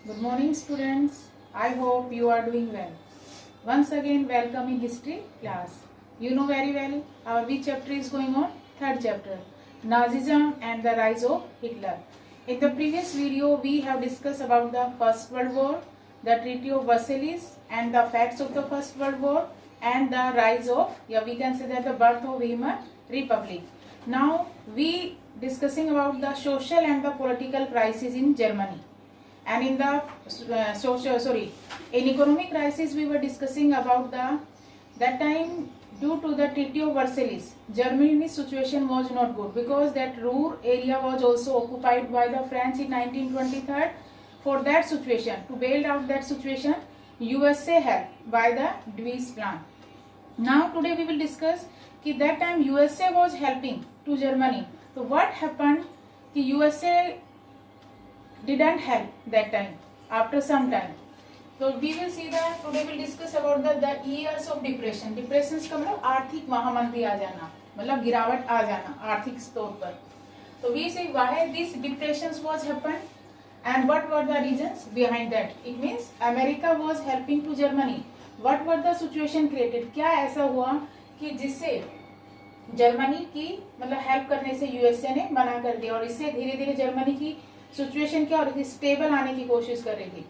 Good morning, students. I hope you are doing well. Once again, welcome in history class. You know very well our which chapter is going on? Third chapter, Nazism and the rise of Hitler. In the previous video, we have discussed about the First World War, the Treaty of Versailles, and the facts of the First World War, and the rise of, we can say that the birth of Weimar Republic. Now we discussing about the social and the political crisis in Germany. And in the in economic crisis, we were discussing about that time due to the Treaty of Versailles, Germany's situation was not good because that Ruhr area was also occupied by the French in 1923. For that situation, to bail out that situation, USA helped by the Dewey's Plan. Now today we will discuss that that time USA was helping to Germany. So what happened? USA didn't help that time after some time. So we will see that today we'll discuss about the years of depression. Depressions का मतलब आर्थिक महामंदी आ जाना, मतलब गिरावट आ जाना आर्थिक स्तर पर. So we see why these depressions was happened and what were the reasons behind that. It means America was helping to Germany. What were the situation created? क्या ऐसा हुआ कि जिससे जर्मनी की मतलब हेल्प करने से यूएसए ने मना कर दिया और इससे धीरे धीरे जर्मनी की सिचुएशन क्या हो रही थी, स्टेबल आने की कोशिश कर रही थी.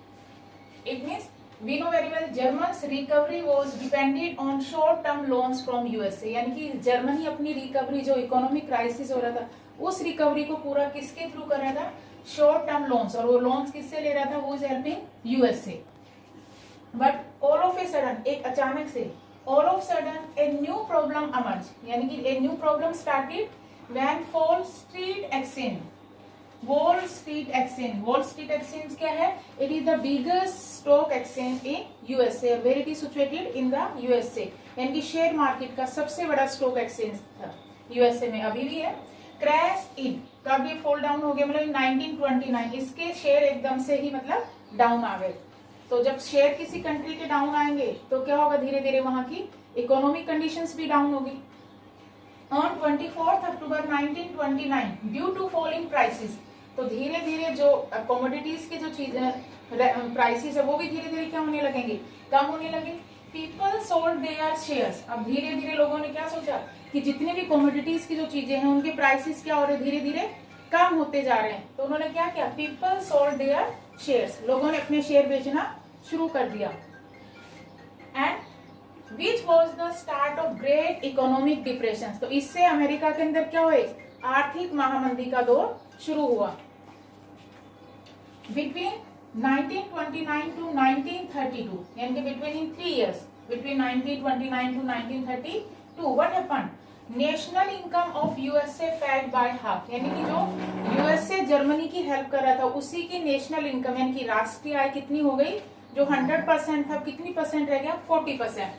It means we know very well Germans recovery was depended on short term loans from USA. यानी कि जर्मनी अपनी रिकवरी जो इकोनॉमिक क्राइसिस हो रहा था उस रिकवरी को पूरा किसके थ्रू कर रहा था? Short term loans. और वो लोन्स किससे ले रहा था? Who is helping? USA. But all of a sudden, एक अचानक से all of sudden a new problem emerge. यानी कि a new problem started when Wall Street exchange. Wall Street exchange. Wall Street exchange क्या है? It is the biggest stock exchange in USA, where it is situated in the USA. यानी कि share market का सबसे बड़ा stock exchange था USA में, अभी भी है. क्रैश इन, कब ये फॉल डाउन हो गया? मतलब 1929 इसके शेयर एकदम से ही मतलब डाउन आ गए. तो जब शेयर किसी कंट्री के डाउन आएंगे तो क्या होगा? धीरे धीरे वहां की इकोनॉमिक कंडीशंस भी डाउन होगी. On 24 October 1929 due to falling prices. तो धीरे धीरे जो कमोडिटीज की जो चीजें प्राइसेस है वो भी धीरे धीरे क्या होने लगेंगे? कम होने लगे. People sold there shares. अब धीरे धीरे लोगों ने क्या सोचा कि जितने भी कमोडिटीज की जो चीजें हैं उनके प्राइसेस क्या हो रहे? धीरे धीरे कम होते जा रहे हैं. तो उन्होंने क्या किया? People sold there shares. लोगों ने अपने शेयर बेचना शुरू कर दिया. And which was the start of great economic depression. तो इससे अमेरिका के अंदर क्या हुए? आर्थिक महामंदी का दौर शुरू हुआ. बिटवीन 1929 टू 1932, यानी कि between in 3 years, between 1929 to 1932, what happened? National income of USA fell by half. यानी कि जो यूएसए जर्मनी की हेल्प कर रहा था उसी की नेशनल इनकम यानी कि राष्ट्रीय आय कितनी हो गई? जो 100% था कितनी परसेंट रह गया? 40%.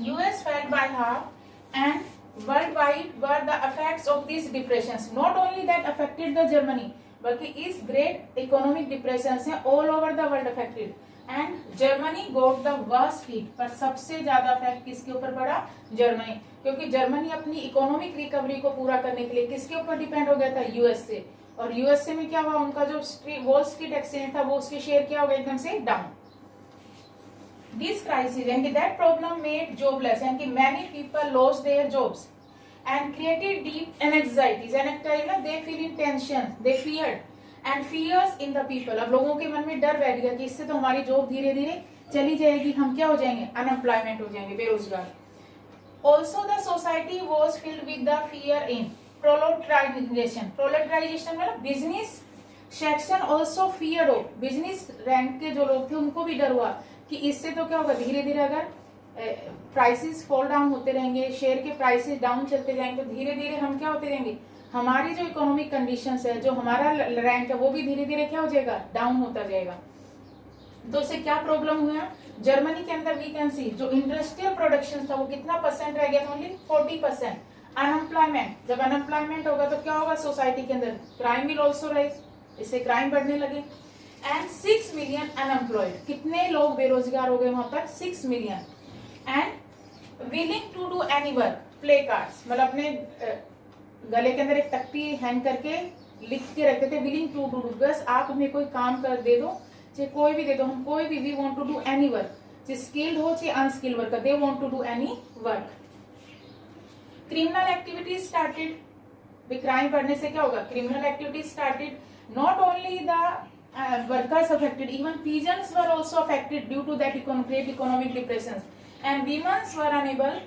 US fail by half and worldwide were the effects of these depressions. Not only that affected the Germany, बल्कि इस great economic depressions हैं all over the world affected. And Germany got the worst hit. पर सबसे ज्यादा effect किसके ऊपर पड़ा? Germany. क्योंकि जर्मनी अपनी इकोनॉमिक रिकवरी को पूरा करने के लिए किसके ऊपर डिपेंड हो गया था? यूएसए. और यूएसए में क्या हुआ? उनका जो वॉल स्ट्रीट एक्सचेंज था वो उसके शेयर क्या हो गया? एकदम से down. This crisis and that problem made jobless and many people lost their jobs and created deep anxieties and at time they feel in tension, they feared and fears in the people. अब लोगों के मन में डर बैठ गया कि इससे तो हमारी जॉब धीरे धीरे चली जाएगी, हम क्या हो जाएंगे? अनएम्प्लॉयमेंट हो जाएंगे, बेरोजगार. Also the society was filled with the fear in proletariation. Proletariation मतलब बिजनेस सेक्शन also feared हो. बिजनेस रैंक के जो लोग थे उनको भी डर हुआ कि इससे तो क्या होगा? धीरे धीरे अगर प्राइसेस फॉल डाउन होते रहेंगे, शेयर के प्राइसेस डाउन चलते जाएंगे तो धीरे धीरे हम क्या होते रहेंगे? हमारी जो इकोनॉमिक कंडीशंस है, जो हमारा रैंक है वो भी धीरे धीरे क्या हो जाएगा? डाउन होता जाएगा. तो इससे क्या प्रॉब्लम हुआ? जर्मनी के अंदर वी कैन सी जो इंडस्ट्रियल प्रोडक्शन था वो कितना परसेंट रह गया था? ओनली 40%. अनएम्प्लॉयमेंट. जब अनएम्प्लॉयमेंट होगा तो क्या होगा? सोसाइटी के अंदर क्राइम विल ऑल्सो राइज. इससे क्राइम बढ़ने लगे. And 6 million unemployed. कितने लोग बेरोजगार हो गए वहां पर? 6 million. And willing to do any work. Play cards मतलब अपने गले के अंदर एक तख्ती हैंग करके लिख के रखते थे विलिंग टू डू. बस आप हमें कोई काम कर दे दो चाहे कोई भी दे दो, हम कोई भी, we want to do any work, चाहे स्किल्ड हो चाहे unskilled work, they want to do any work. Criminal activity started, crime बढ़ने से क्या होगा, criminal activity started, not only the workers affected, even peasants were also affected due to that great economic depressions, and women were unable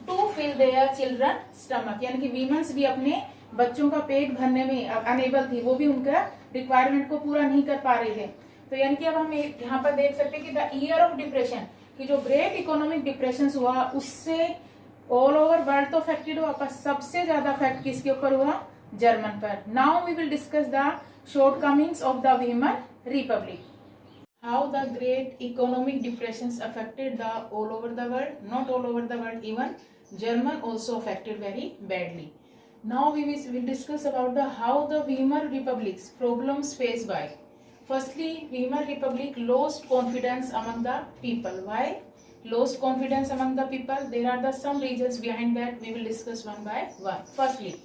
to fill their children stomach, यानी कि women's भी अपने बच्चों का पेट भरने में अनेबल थी, वो भी उनका रिक्वायरमेंट को पूरा नहीं कर पा रहे थे। तो यानी कि अब हम यहाँ पर देख सकते हैं कि द ईयर ऑफ डिप्रेशन, कि जो ग्रेट इकोनॉमिक डिप्रेशन हुआ उससे ऑल ओवर वर्ल्ड तो अफेक्टेड हुआ, पर सबसे ज्यादा इफेक्ट किसके ऊपर हुआ, जर्मन पर। Now we will discuss the shortcomings of the Weimar Republic. How the great economic depressions affected the all over the world, not all over the world, even German also affected very badly. Now we will discuss about the how the Weimar Republic's problems faced by. Firstly, Weimar Republic lost confidence among the people. Why lost confidence among the people? There are the some reasons behind that. We will discuss one by one. Firstly,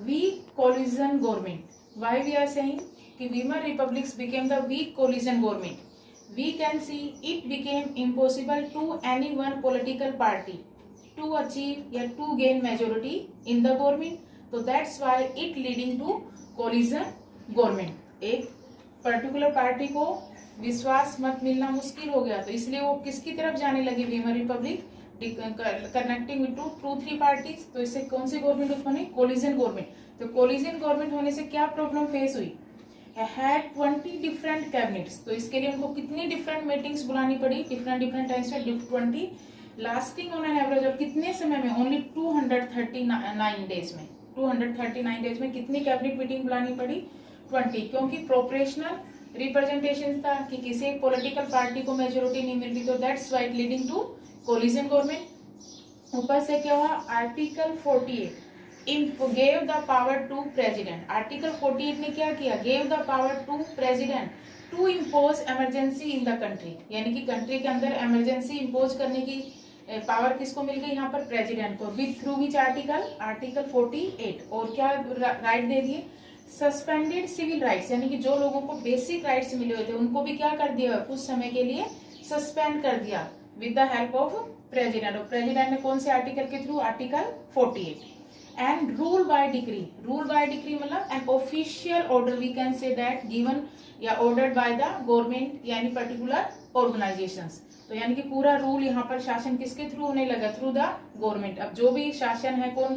weak coalition government. Why we are saying कि Weimar Republics became the weak coalition government? We can see it became impossible to any one political party to achieve या to gain majority in the government. So that's why it leading to coalition government. एक particular party को विश्वास मत मिलना मुश्किल हो गया, तो इसलिए वो किसकी तरफ जाने लगी, Weimar Republic connecting with two three parties. तो इससे कौन सी गवर्नमेंट उत्पन्न, कोलिजन गवर्नमेंट। तो कोलिजन गवर्नमेंट होने से क्या प्रॉब्लम फेस हुई, हैड 20 डिफरेंट कैबिनेट्स। तो इसके लिए उनको कितनी डिफरेंट मीटिंग्स बुलानी पड़ी, डिफरेंट टाइम्स में 20, lasting on an average of कितने समय में, ओनली 239 डेज में। 239 डेज में कितनी कैबिनेट मीटिंग बुलानी पड़ी, 20, क्योंकि प्रोपोर्शनल रिप्रेजेंटेशन था कि किसी एक पॉलिटिकल पार्टी को मेजोरिटी नहीं मिल रही, तो that's why leading to coalition government. ऊपर से क्या हुआ, article 48 gave the power to president. Article 48 ने क्या किया, gave the power to president to impose emergency in the country, यानी कि कंट्री के अंदर इमरजेंसी इम्पोज करने की पावर किसको मिल गई, यहाँ पर प्रेसिडेंट को। विथ थ्रू विच आर्टिकल 48, और क्या राइट दे दिए, सस्पेंडेड सिविल राइट्स, यानी कि जो लोगों को बेसिक राइट्स मिले हुए थे उनको भी क्या कर दिया, कुछ समय के लिए सस्पेंड कर दिया with the help of president. और प्रेसिडेंट ने कौन से आर्टिकल के through, article 48। And rule by decree, rule by decree मतलब an official order, we can say that given या ऑर्डर्ड बाय द गवर्नमेंट यानी पर्टिकुलर ऑर्गेनाइजेशंस। तो यानी कि पूरा रूल यहाँ पर शासन किसके थ्रू होने लगा, थ्रू द गवर्नमेंट। अब जो भी शासन है कौन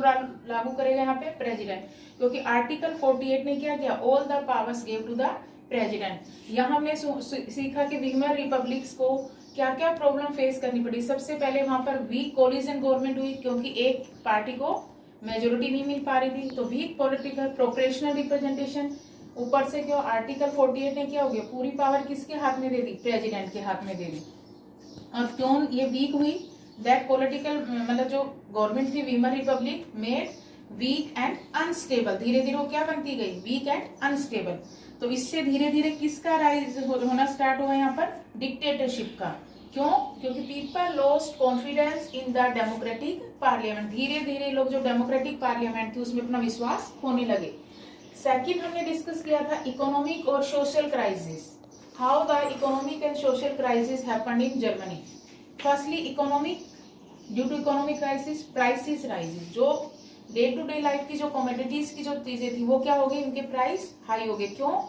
लागू करेगा यहाँ पे, प्रेसिडेंट, क्योंकि आर्टिकल 48 ने क्या किया, all the powers give to the president. यहाँ हमने सीखा कि वीमर रिपब्लिक्स को क्या क्या प्रॉब्लम फेस करनी पड़ी। सबसे पहले वहां पर वीक कोलिजन गवर्नमेंट हुई, क्योंकि एक पार्टी को मेजोरिटी नहीं मिल पा रही थी, तो वीक पॉलिटिकल प्रोपोर्शनल रिप्रेजेंटेशन। ऊपर से क्या, आर्टिकल 48 ने क्या हो गया, पूरी पावर किसके हाथ में दे दी, प्रेसिडेंट के हाथ में दे दी। और क्यों ये वीक हुई, दैट पॉलिटिकल मतलब जो गवर्नमेंट थी Weimar republic made weak and unstable. धीरे धीरे वो क्या बनती गई, वीक एंड अनस्टेबल। तो इससे धीरे धीरे किसका राइज होना स्टार्ट हुआ, यहाँ पर डिक्टेटरशिप का। क्यों, क्योंकि people lost confidence in the democratic parliament. धीरे धीरे लोग जो डेमोक्रेटिक पार्लियामेंट थी उसमें अपना विश्वास खोने लगे। सेकंड हमने डिस्कस किया था इकोनॉमिक और social crisis, how the economic and social crisis happened in Germany. Firstly economic, due to economic crisis prices rises, जो डे टू डे लाइफ की जो कमोडिटीज की जो चीजें थी वो क्या हो गई, उनके प्राइस हाई हो गए। क्यों,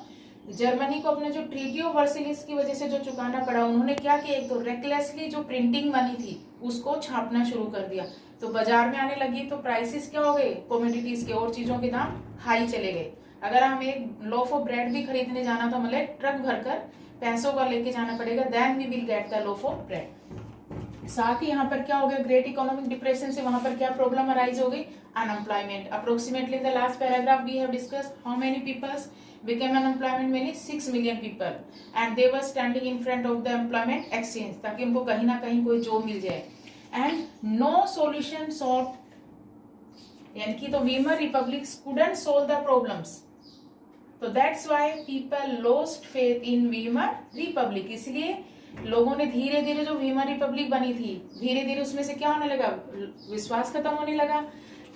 जर्मनी को अपने जो ट्रीटी ऑफ वर्सेलिस की वजह से जो चुकाना पड़ा, उन्होंने क्या किया, एक तो रेकलेसली जो प्रिंटिंग मनी थी उसको छापना शुरू कर दिया, तो बाजार में आने लगी, तो प्राइसेस क्या हो गए, कमोडिटीज के और चीजों के दाम हाई चले गए। अगर हम एक लोफ ऑफ ब्रेड भी खरीदने जाना तो मतलब ट्रक भरकर पैसों का लेके जाना पड़ेगा, then we will get the loaf of bread. साथ ही यहाँ पर क्या हो गया, ग्रेट इकोनॉमिक डिप्रेशन से वहां पर क्या प्रॉब्लम अराइज हो गई, unemployment. Approximately in the last paragraph we have discussed how many peoples became unemployment, mainly 6 million people, and they were standing in front of the employment exchange, ताकि उनको कहीं ना कहीं कोई जॉब मिल जाए। and no solution sought, यानी कि तो Weimar republics couldn't solve the problems, तो that's why people lost faith in Weimar Republic. इसलिए लोगों ने धीरे धीरे जो वीमर रिपब्लिक बनी थी, धीरे धीरे उसमें से क्या होने लगा, विश्वास खत्म होने लगा।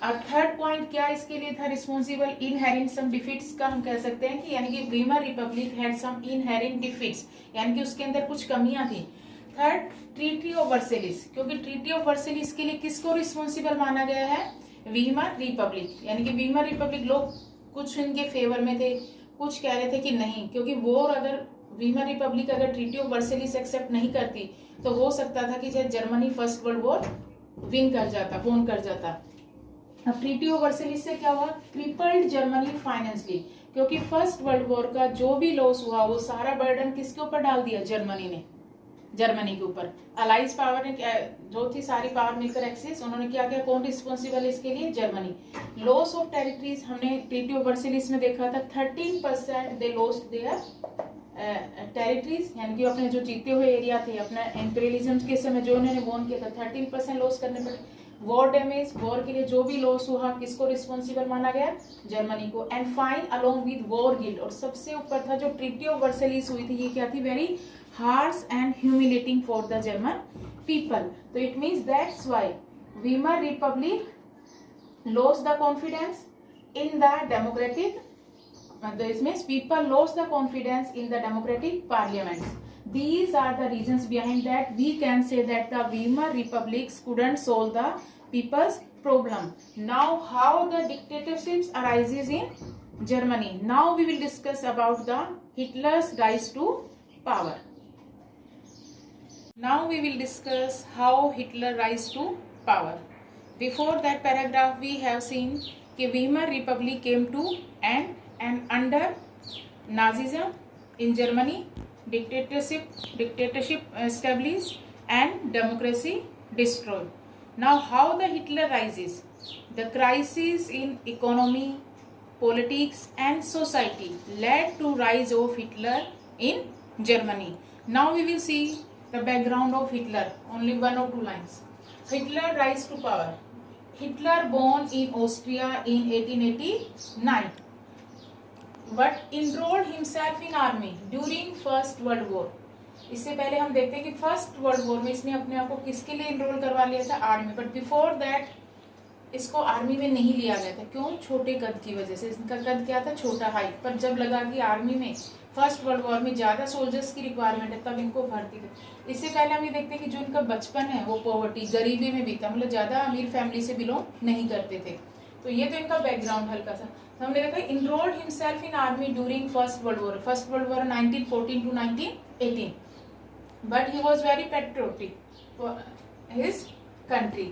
और थर्ड पॉइंट क्या इसके लिए था रिस्पॉन्सिबल, इनहेरेंट सम डिफिट्स का हम कह सकते हैं कि यानी कि Weimar republic had some inherent defects, यानी कि उसके अंदर कुछ कमियां थी। थर्ड, ट्रीटी ऑफ वर्सेलिस, क्योंकि ट्रीटी ऑफ वर्सेलिस के लिए किसको रिस्पॉन्सिबल माना गया है, वीमर रिपब्लिक, यानी कि वीमर रिपब्लिक लोग कुछ इनके फेवर में थे, कुछ कह रहे थे कि नहीं, क्योंकि वॉर अगर वीमर रिपब्लिक अगर ट्रीटी ऑफ वर्सेलिस एक्सेप्ट नहीं करती तो हो सकता था कि शायद Germany first world war win कर जाता। अब ट्रीटी ऑफ वर्सेलिस से क्या हुआ, क्रिपल्ड जर्मनी फाइनेंशियली, क्योंकि फर्स्ट वर्ल्ड वॉर का जो भी लॉस हुआ वो सारा बर्डन किसके ऊपर डाल दिया, जर्मनी के ऊपर। अलाइज पावर ने जो थी सारी पावर मिलकर एक्सिस, उन्होंने क्या किया, कौन रिस्पॉन्सिबल है इसके लिए, जर्मनी। लॉस ऑफ टेरिटरीज हमने ट्रीटी ऑफ वर्सेलिस में देखा था, 13% दे लॉस्ट देयर टेरिटरीज, यानी कि अपने जो जीते हुए एरिया थे अपना इंपीरियलिज्म के समय जो उन्होंने वॉन किया था 13% लॉस करने पर। वॉर डैमेज, वॉर के लिए जो भी लॉस हुआ किसको रिस्पॉन्सिबल माना गया, जर्मनी को। And fine along with war guild, और सबसे ऊपर था जो ट्रीटी ऑफ वर्सेलिस हुई थी, ये क्या थी, very harsh and humiliating for the German people. तो it means that's why Weimar republic lost the confidence in the democratic, this means people lost the confidence in the democratic parliaments. These are the reasons behind that we can say that the Weimar republics couldn't solve the people's problem. Now how the dictatorships arises in Germany. Now we will discuss about the Hitler's rise to power. Now we will discuss how Hitler rise to power. Before that paragraph we have seen कि Weimar republic came to end and under Nazism in Germany, dictatorship established and democracy destroyed. Now how the Hitler rises, the crisis in economy, politics and society led to rise of Hitler in Germany. Now we will see the background of Hitler, only one or two lines. Hitler rise to power. Hitler born in Austria in 1889. But enrolled himself in army during First World War. इससे पहले हम देखते हैं कि first world war में इसने अपने आप को किसके लिए इनरोल करवा लिया था, आर्मी। बट बिफोर दैट इसको आर्मी में नहीं लिया गया था, क्यों, छोटे कद की वजह से। इसका कद क्या था, छोटा, हाइट। पर जब लगा कि आर्मी में फर्स्ट वर्ल्ड वॉर में ज्यादा सोल्जर्स की रिक्वायरमेंट है तब इनको भर्ती थे। इससे पहले हम ये देखते हैं कि जो इनका बचपन है वो पॉवर्टी, गरीबी में बीता, मतलब ज्यादा अमीर फैमिली से बिलोंग नहीं करते थे। तो ये तो इनका बैकग्राउंड हल्का सा। तो हमने देखा enrolled himself in army during first world war. First world war 1914 to 1918, but he was very patriotic for his country.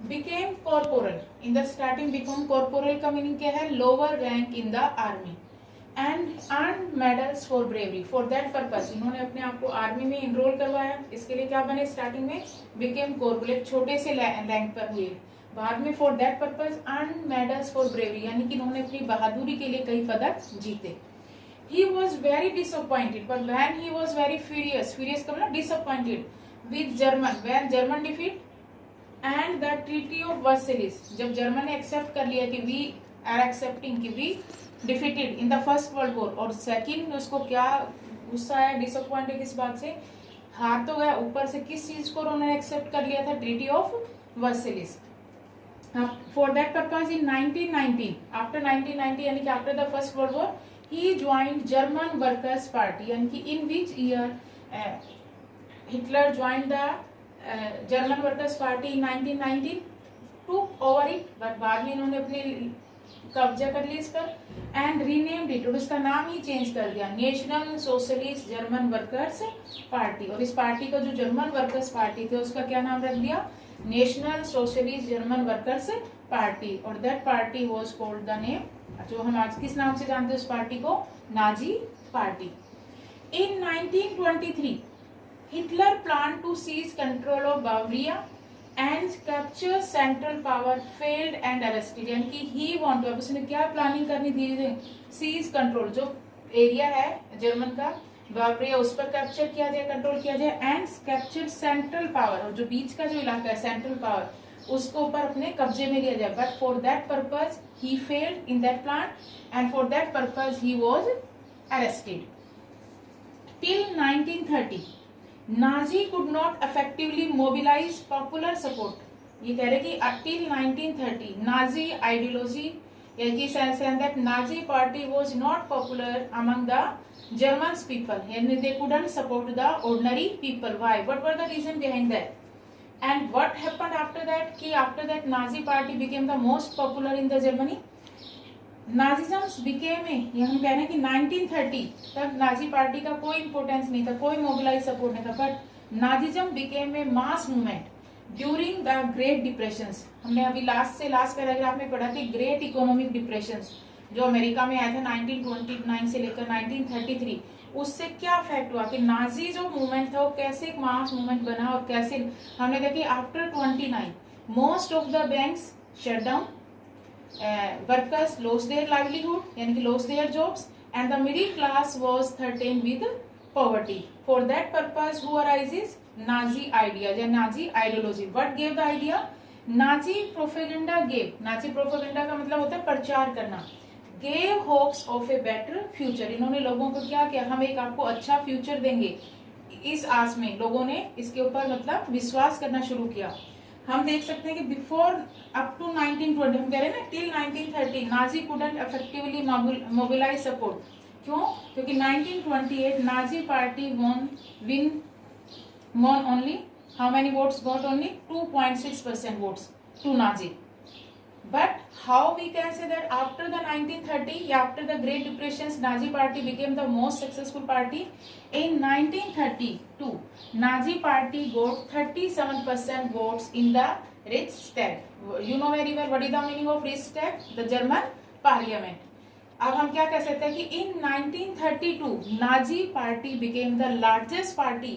Became corporal in the starting. Become corporal का मीनिंग क्या है, lower rank in the army. And earn medals for bravery. For that purpose इन्होंने अपने आप को army में enrol करवाया। इसके लिए क्या बने, स्टार्टिंग में बिकेम कॉर्पोरल, एक छोटे से रैंक पर हुए। बाद में for that purpose earn medals for bravery, यानी कि इन्होंने अपनी बहादुरी के लिए कई पदक जीते। He was very disappointed, but when he was very furious, furious का मतलब disappointed with German, when German defeat and the treaty of Versailles. जब जर्मन ने एक्सेप्ट कर लिया कि वी आर एक्सेप्टिंग कि we defeated in the first world war, और second उसको क्या गुस्सा आया, डिसअपॉइंटेड इस बात से, हार तो गया, ऊपर से किस चीज को उन्होंने एक्सेप्ट कर लिया था, treaty of Versailles. For that purpose in 1919, after 1990 यानी कि after the first world war, he joined German Workers Party, यानी कि in which year Hitler joined the German Workers Party in 1919, took over it, but बाद में इन्होंने अपने कब्जा कर लिया इस पर, एंड रीनेम्ड इट, और उसका नाम ही चेंज कर दिया, national socialist German workers party. और इस पार्टी का जो जर्मन वर्कर्स पार्टी थे उसका क्या नाम रख दिया, national socialist German workers party. और that party was called the name, जो हम आज किस नाम से जानते हैं उस पार्टी को, Nazi party. In 1923 Hitler plan to seize control of Bavaria and capture central power, failed and arrested, यानी कि ही वांट टू, उसने क्या प्लानिंग करनी थी, सीज कंट्रोल, जो एरिया है जर्मन का बावरिया उस पर कैप्चर किया जाए, कंट्रोल किया जाए, एंड कैप्चर सेंट्रल पावर, और जो बीच का जो इलाका है सेंट्रल पावर उसको ऊपर अपने कब्जे में लिया जाए। But for that purpose he failed in that plan, and for that purpose he was arrested. Till 1930 Nazi could not effectively mobilize popular support ये कह रहे कि till 1930 Nazi ideology that Nazi party was not popular among the German people and they couldn't support the ordinary people. Why? What were the reason behind that? And what happened after that? कि after that Nazi party became the most popular in the Germany. Nazism became ये हम कह रहे हैं कि 1930 तक Nazi party का कोई इंपोर्टेंस नहीं था, कोई मोबिलाइज सपोर्ट नहीं था, but Nazism became a mass movement during the great depressions. हमने अभी लास्ट पैराग्राफ में पढ़ा कि ग्रेट इकोनॉमिक डिप्रेशंस जो अमेरिका में आया था 1929 से लेकर 1933, उससे क्या इफेक्ट हुआ कि नाजी जो मूवमेंट था वो कैसे एक मास मूवमेंट बना और कैसे हमने देखा कि after 29 most of the banks shut down, workers loss their livelihood यानी कि loss their jobs and the middle class was threatened with poverty. For that purpose, who arises? Nazi ideas या Nazi ideology. What gave the idea? Nazi propaganda gave. Nazi propaganda का मतलब होता है प्रचार करना. Gave hopes of a better future. इन्होंने लोगों को क्या किया, हम एक आपको अच्छा फ्यूचर देंगे, इस आस में लोगों ने इसके ऊपर मतलब विश्वास करना शुरू किया. हम देख सकते हैं कि बिफोर अप टू 1920 हम कह रहे हैं ना till 1930 Nazi couldn't effectively mobilize support. क्यों? क्योंकि 1928 Nazi party won only how many votes got? Only 2.6% votes to Nazi. But how we can say that after the 1930 after the Great Depressions Nazi party became the most successful party? In 1932 Nazi party got 37% votes in the Reichstag. You know very well what is the meaning of Reichstag? The German parliament. अब हम क्या कह सकते हैं कि in 1932 Nazi party became the largest party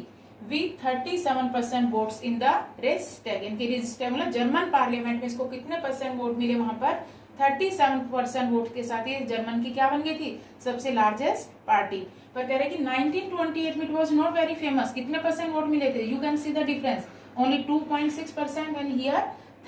with 37% votes in the Reichstag. इनके Reichstag मतलब German parliament में इसको कितने परसेंट वोट मिले, वहां पर 37% वोट के साथ ये जर्मन की क्या बन गई थी, सबसे लार्जेस्ट पार्टी. पर कह रहे कि 1928 में it was not very famous. कितने परसेंट वोट मिले थे? You can see the difference. Only 2.6% and here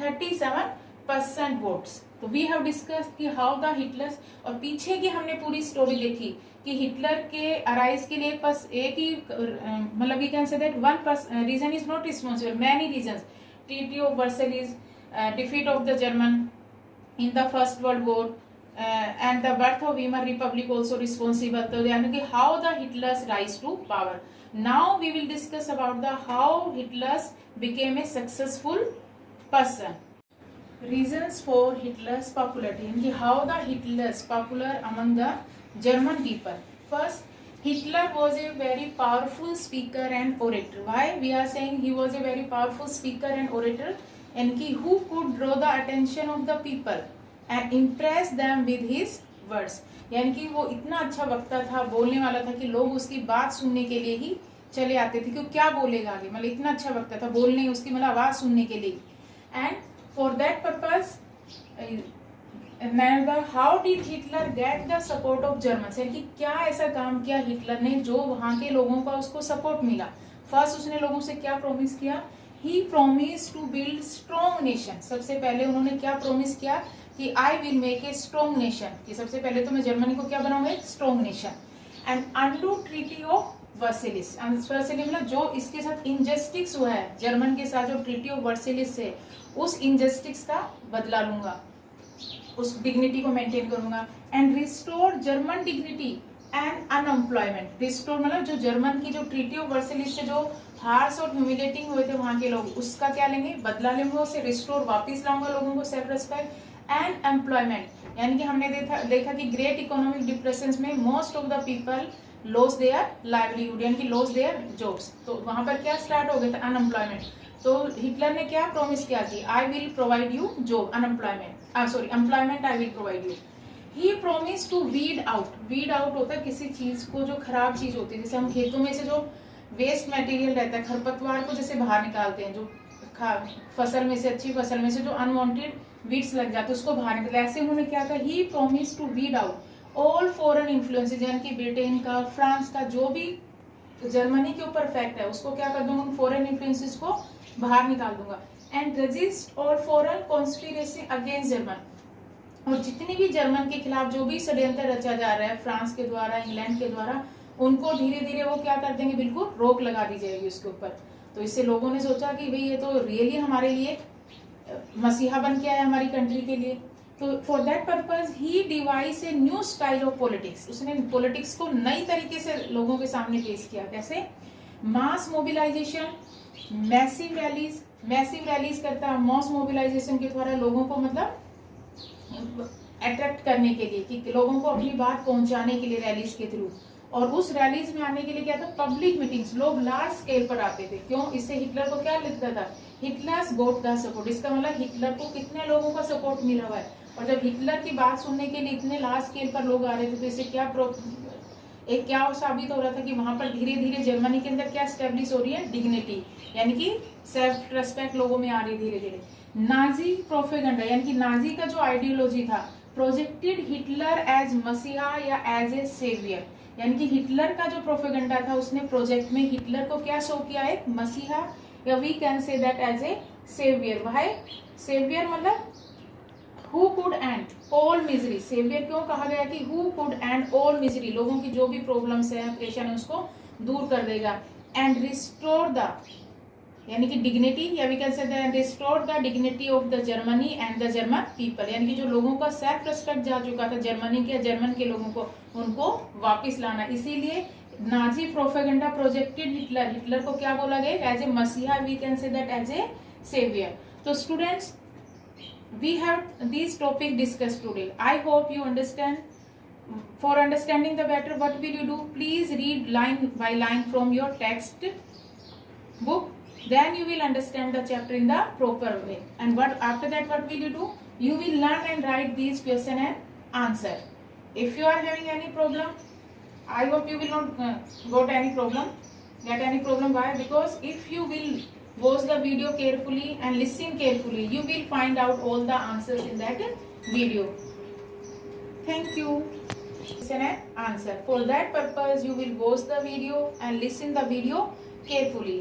37% votes. तो वी हैव डिस्कस कि हाउ द हिटलर्स, और पीछे की हमने पूरी स्टोरी देखी कि हिटलर के अराइज के लिए बस एक ही मतलब we can say that one reason is not responsible, many reasons. Treaty of Versailles, defeat of the German in the first world war and the birth of Weimar republic also responsible. तो यानी कि how the Hitler's rise to power. Now we will discuss about the how Hitler's became a successful person. Reasons for Hitler's popularity and how the Hitler's popular among the German people. First, Hitler was a very powerful speaker and orator. Why we are saying he was a very powerful speaker and orator? And who could draw the attention of the people and impress them with his words. यानी कि वो इतना अच्छा वक्ता था, बोलने वाला था कि लोग उसकी बात सुनने के लिए ही चले आते थे कि वो क्या बोलेगा आगे. मतलब इतना अच्छा वक्ता था बोलने, उसकी मतलब आवाज सुनने के लिए. And for that purpose how did Hitler get the support of Germans? यानी कि क्या ऐसा काम किया हिटलर ने जो वहां के लोगों का उसको सपोर्ट मिला. फर्स्ट उसने लोगों से क्या प्रॉमिस किया? He promise to build strong nation. सबसे पहले उन्होंने क्या प्रॉमिस किया कि I will make a strong nation, कि सबसे पहले तो मैं जर्मनी को क्या बनाऊंगा, strong nation. And undo treaty of Versailles. मतलब जो इसके साथ इनजस्टिस हुआ है जर्मन के साथ, जो ट्रीटी ऑफ वर्सेलिस है, उस इनजस्टिस का बदला लूंगा, उस डिग्निटी को मेंटेन करूंगा. And restore German dignity and unemployment. Restore मतलब जो जर्मन की जो ट्रीटी ऑफ वर्सेलिस से जो हार्श और ह्यूमिलेटिंग हुए थे वहां के लोग, उसका क्या लेंगे, बदला लेंगे, उसे रिस्टोर वापिस लाऊंगा लोगों को, सेल्फ रेस्पेक्ट एंड एम्प्लॉयमेंट. यानी कि हमने देखा कि ग्रेट इकोनॉमिक डिप्रेशन में most of the people loss their livelihood यानी कि लॉस देयर जॉब्स. तो वहां पर क्या स्टार्ट हो गया था, अनएम्प्लॉयमेंट. तो हिटलर ने क्या प्रॉमिस किया कि I will provide you job, employment I will provide you. He promise to weed out. Weed out होता है किसी चीज को, जो खराब चीज होती है, जैसे हम खेतों में से जो वेस्ट मटेरियल रहता है, खरपतवार को जैसे बाहर निकालते हैं, जो फसल में से, अच्छी फसल में से जो अनवांटेड वीड्स लग जाते हैं उसको बाहर निकालते, ऐसे उन्होंने क्या था, he promise to weed out all foreign influences. यानी कि ब्रिटेन का, फ्रांस का, जो भी जर्मनी के ऊपर इफेक्ट है उसको क्या कर दूंगा, उन फॉरेन इन्फ्लुएंसेस को बाहर निकाल दूंगा. एंड रजिस्ट और फॉरेन कॉन्स्पिरेसी अगेंस्ट जर्मन. और जितनी भी जर्मन के खिलाफ जो भी षड्यंत्र रचा जा रहा है फ्रांस के द्वारा, इंग्लैंड के द्वारा, उनको धीरे धीरे वो क्या कर देंगे, बिल्कुल रोक लगा दी जाएगी उसके ऊपर. तो इससे लोगों ने सोचा कि भाई ये तो रियली हमारे लिए मसीहा बन के आया हमारी कंट्री के लिए। तो for that purpose he device a new style of politics, उसने पॉलिटिक्स को नई तरीके से लोगों के सामने पेश किया। कैसे? मास मोबिलाइजेशन, मैसिव रैलीज करता है, मास मोबिलाइजेशन के द्वारा लोगों को मतलब अट्रैक्ट करने के लिए, कि लोगों को अपनी बात पहुंचाने के लिए रैलीज के थ्रू। और उस रैलीज में आने के लिए क्या था? पब्लिक मीटिंग्स, लोग लार्ज स्केल पर आते थे। क्यों? इससे हिटलर को क्या लिखता था? Hitler's goat the support. इसका मतलब हिटलर को कितने लोगों का सपोर्ट मिला हुआ है। और जब हिटलर की बात सुनने के लिए इतने लार्ज स्केल पर लोग आ रहे थे, तो इससे क्या साबित हो रहा था कि वहां पर धीरे धीरे जर्मनी के अंदर क्या स्टेब्लिश हो रही है? डिग्निटी, यानी कि सेल्फ रेस्पेक्ट लोगों में आ रही है धीरे धीरे। नाजी प्रोपेगेंडा, यानी कि नाजी का जो आइडियोलॉजी था, प्रोजेक्टेड हिटलर एज मसीहा या एज ए सेवियर, यानी कि हिटलर का जो प्रोपेगेंडा था उसने प्रोजेक्ट में हिटलर को क्या शो किया? एक मसीहा, या we can say that as a saviour. वह सेवियर मतलब who could end all misery. Saviour क्यों कहा गया? कि who could end all misery, लोगों की जो भी प्रॉब्लम्स है, परेशानी है, उसको दूर कर देगा। एंड रिस्टोर द, यानी कि डिग्निटी, या we can say that restore the dignity of the Germany and the German people, यानी कि जो लोगों का सेल्फ रेस्पेक्ट जा चुका था जर्मनी के, जर्मन के लोगों को, उनको वापस लाना। इसीलिए नाजी प्रोपेगेंडा प्रोजेक्टेड हिटलर को क्या बोला गया? एज ए मसीहा, we can say that as a saviour. तो students, we have this topic discussed today. I hope you understand. For understanding the better, what will you do? Please read line by line from your text book. Then you will understand the chapter in the proper way. And after that, what will you do? You will learn and write these question and answer. If you are having any problem, I hope you will not get any problem. Why? Because if you will watch the video carefully and listen carefully, you will find out all the answers in that video. Thank you. Listen and answer. For that purpose, you will watch the video and listen the video carefully.